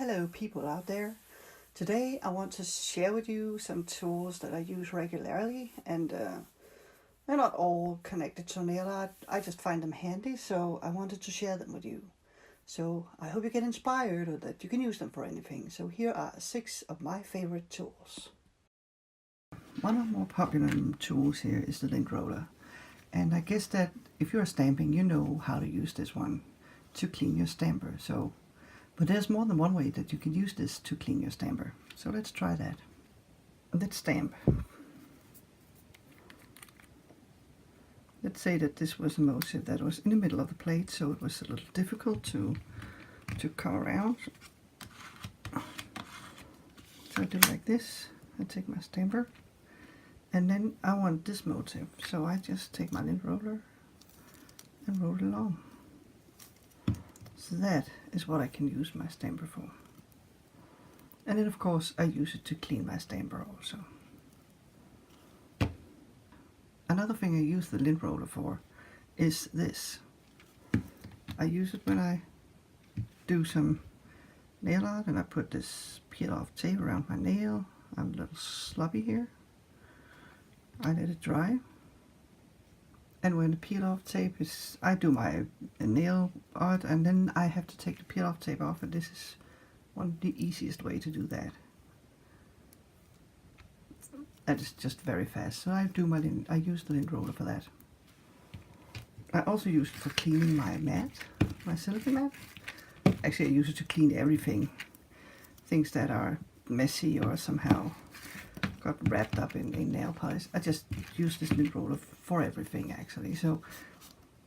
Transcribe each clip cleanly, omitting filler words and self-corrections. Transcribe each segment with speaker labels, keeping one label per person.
Speaker 1: Hello people out there. Today I want to share with you some tools that I use regularly and they're not all connected to nail art. I just find them handy, so I wanted to share them with you. So I hope you get inspired or that you can use them for anything. So here are 6 of my favorite tools. One of the more popular tools here is the Lint Roller. And I guess that if you're stamping, you know how to use this one to clean your stamper. But there's more than one way that you can use this to clean your stamper. So let's try that. Let's stamp. Let's say that this was a motif that was in the middle of the plate, so it was a little difficult to come around. So I do like this. I take my stamper, and then I want this motif. So I just take my lint roller and roll it along. So that is what I can use my stamper for. And then of course I use it to clean my stamper also. Another thing I use the lint roller for is this. I use it when I do some nail art and I put this peel off tape around my nail. I'm a little sloppy here. I let it dry. And when the peel off tape is, I do my nail art and then I have to take the peel off tape off, and this is one of the easiest way to do that. That is just very fast. So I use the lint roller for that. I also use it for cleaning my mat, my silicone mat. Actually I use it to clean everything. Things that are messy or somehow got wrapped up in nail polish. I just use this lint roller for everything actually. So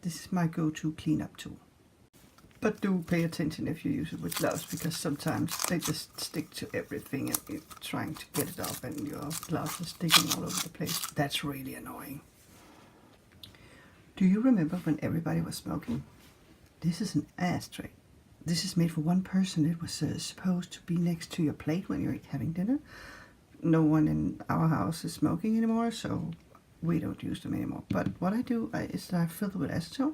Speaker 1: this is my go-to cleanup tool. But do pay attention if you use it with gloves, because sometimes they just stick to everything and you're trying to get it off and your gloves are sticking all over the place. That's really annoying. Do you remember when everybody was smoking? This is an ashtray. This is made for one person. It was supposed to be next to your plate when you're having dinner. No one in our house is smoking anymore, so we don't use them anymore. But what I do is that I fill it with acetone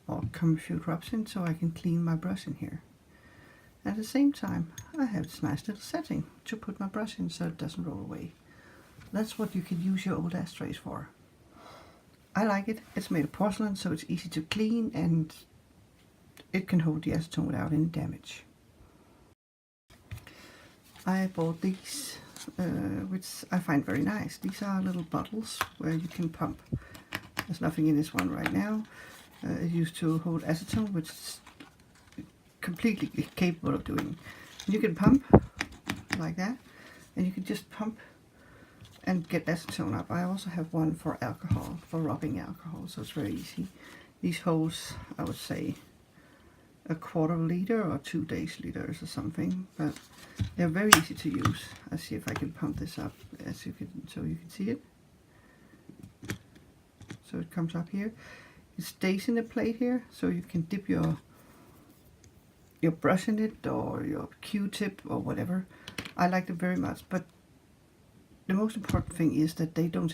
Speaker 1: or come a few drops in so I can clean my brush in here. At the same time, I have this nice little setting to put my brush in so it doesn't roll away. That's what you can use your old ashtrays for. I like it. It's made of porcelain, so it's easy to clean and it can hold the acetone without any damage. I bought these, which I find very nice. These are little bottles where you can pump. There's nothing in this one right now. It's used to hold acetone, which is completely capable of doing. You can pump like that, and you can just pump and get acetone up. I also have one for alcohol, for rubbing alcohol, so it's very easy. These holds, I would say, a quarter liter or 2 deciliters or something, but they're very easy to use. I'll see if I can pump this up so you can see it. So it comes up here. It stays in the plate here, so you can dip your brush in it or your Q-tip or whatever. I like them very much, but the most important thing is that they go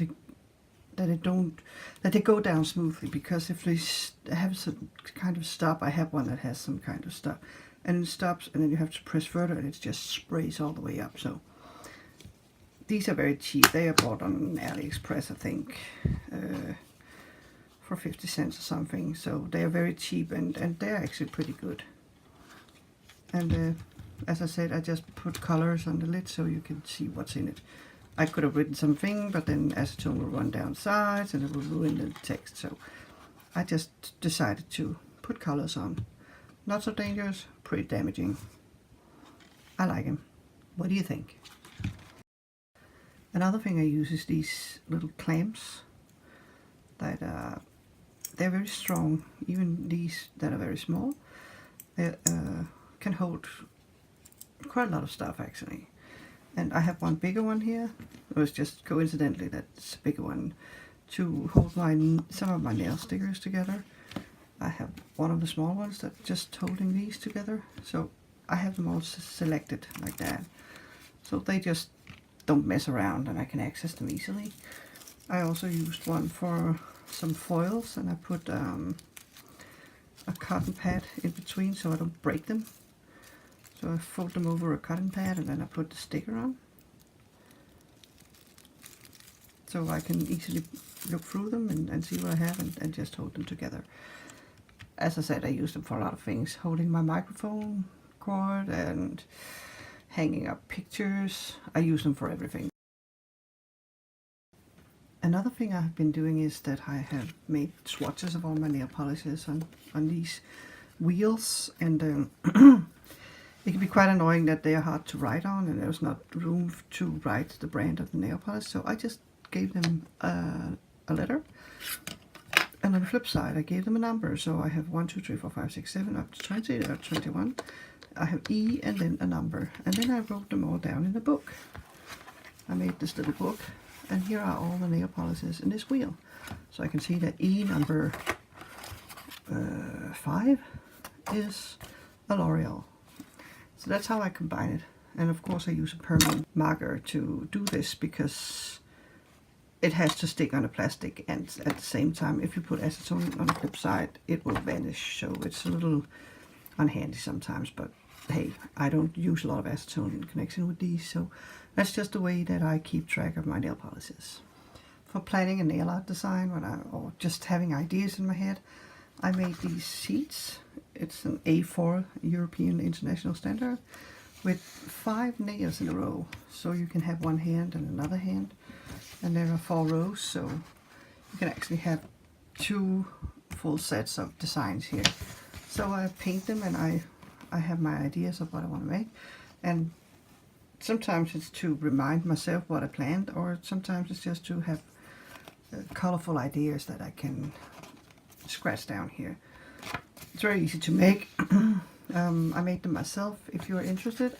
Speaker 1: down smoothly, because if they have some kind of stop, I have one that has some kind of stop, and it stops and then you have to press further and it just sprays all the way up. So these are very cheap. They are bought on AliExpress, I think, for 50 cents or something. So they are very cheap and they're actually pretty good. And as I said, I just put colors on the lid so you can see what's in it. I could have written something, but then acetone will run down sides and it will ruin the text. So I just decided to put colors on. Not so dangerous, pretty damaging. I like them. What do you think? Another thing I use is these little clamps that they're very strong. Even these that are very small, they can hold quite a lot of stuff actually. And I have one bigger one here. It was just coincidentally that's a bigger one to hold some of my nail stickers together. I have one of the small ones that's just holding these together. So I have them all selected like that, so they just don't mess around and I can access them easily. I also used one for some foils, and I put a cotton pad in between so I don't break them. So I fold them over a cotton pad and then I put the sticker on. So I can easily look through them and see what I have and just hold them together. As I said, I use them for a lot of things. Holding my microphone cord and hanging up pictures. I use them for everything. Another thing I've been doing is that I have made swatches of all my nail polishes on these wheels, and it can be quite annoying that they are hard to write on and there's not room to write the brand of the nail polish, so I just gave them a letter, and on the flip side I gave them a number. So I have 1, 2, 3, 4, 5, 6, 7 up to 20 or 21. I have E and then a number, and then I wrote them all down in a book. I made this little book, and here are all the nail polishes in this wheel. So I can see that E number 5 is a L'Oreal. So that's how I combine it. And of course I use a permanent marker to do this because it has to stick on the plastic, and at the same time if you put acetone on the flip side it will vanish. So it's a little unhandy sometimes, but hey, I don't use a lot of acetone in connection with these, so that's just the way that I keep track of my nail polishes. For planning a nail art design, or just having ideas in my head, I made these sheets. It's an A4 European International Standard with 5 nails in a row. So you can have one hand and another hand. And there are 4 rows, so you can actually have 2 full sets of designs here. So I paint them, and I have my ideas of what I want to make. And sometimes it's to remind myself what I planned, or sometimes it's just to have colorful ideas that I can scratch down here. It's very easy to make. I made them myself. If you're interested,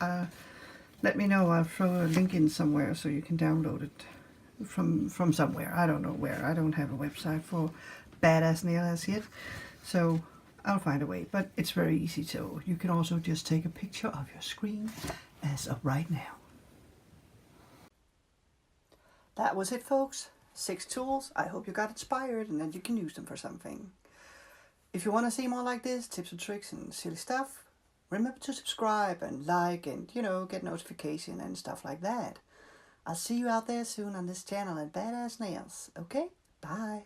Speaker 1: let me know. I'll throw a link in somewhere so you can download it from somewhere. I don't know where. I don't have a website for BadAssNails yet, so I'll find a way. But it's very easy, so you can also just take a picture of your screen as of right now. That was it, folks. 6 tools. I hope you got inspired and that you can use them for something. If you want to see more like this, tips and tricks and silly stuff, remember to subscribe and like and, get notification and stuff like that. I'll see you out there soon on this channel at BadAssNails. Okay? Bye.